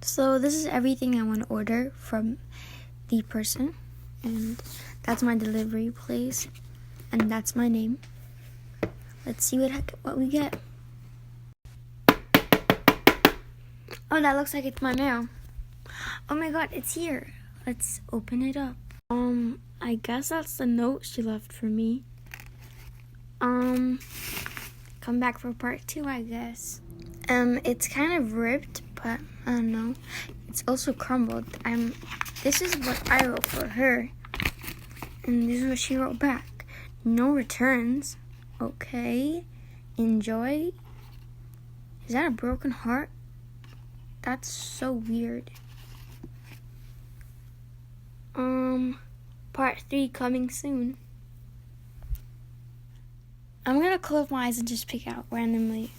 So this is everything I want to order from the person, and that's my delivery place, and that's my name. Let's see what we get. Oh, that looks like it's my mail. Oh my god, it's here. Let's open it up. I guess that's the note she left for me. Come back for part 2, I guess. It's kind of ripped, but I don't know. It's also crumbled. This is what I wrote for her, and this is what she wrote back. No returns. Okay. Enjoy. Is that a broken heart? That's so weird. Part 3 coming soon. I'm gonna close my eyes and just pick out randomly.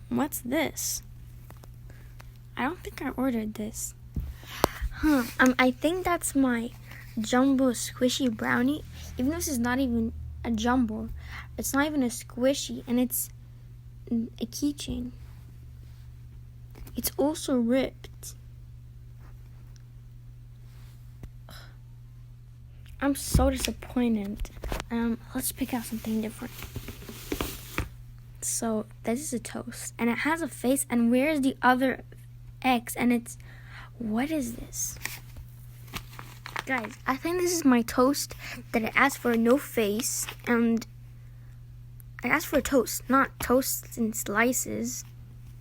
What's this? I don't think I ordered this. I think that's my jumbo squishy brownie. Even though this is not even a jumbo, it's not even a squishy, and it's a keychain. It's also ripped. I'm so disappointed. Let's pick out something different. So this is a toast, and it has a face, and where's the other X? And what is this? Guys, I think this is my toast that I asked for no face, and I asked for a toast, not toasts and slices.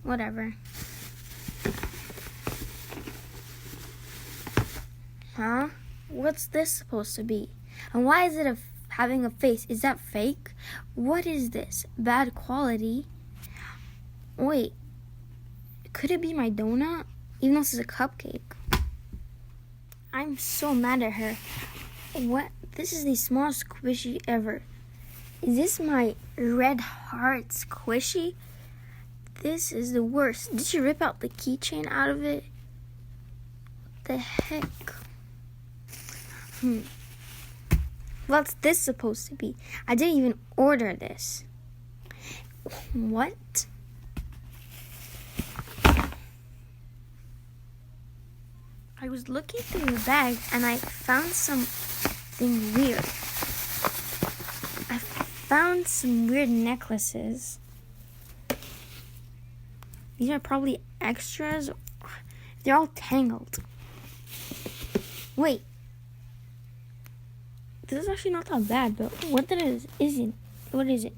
Whatever. Huh? What's this supposed to be? And why is it having a face? Is that fake? What is this? Bad quality? Wait. Could it be my donut? Even though this is a cupcake. I'm so mad at her. What? This is the smallest squishy ever. Is this my red heart squishy? This is the worst. Did she rip out the keychain out of it? What the heck? What's this supposed to be? I didn't even order this. What? I was looking through the bag and I found something weird. I found some weird necklaces. These are probably extras. They're all tangled. Wait. This is actually not that bad, but what is it?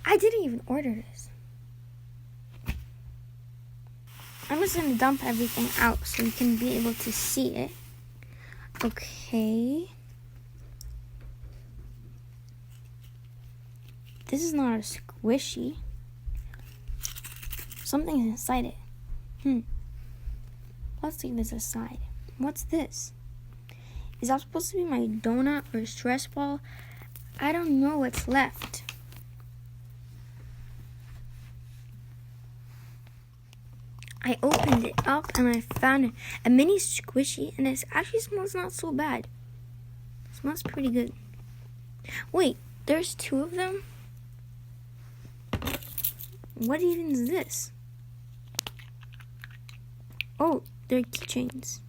I didn't even order this. I'm just going to dump everything out so you can be able to see it. Okay. This is not a squishy. Something's inside it. Let's take this aside. What's this? Is that supposed to be my donut or stress ball? I don't know what's left. I opened it up and I found a mini squishy, and it actually smells not so bad. It smells pretty good. Wait, there's 2 of them? What even is this? Oh, they're keychains.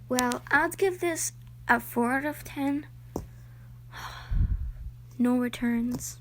Well, I'll give this a 4 out of 10. No returns.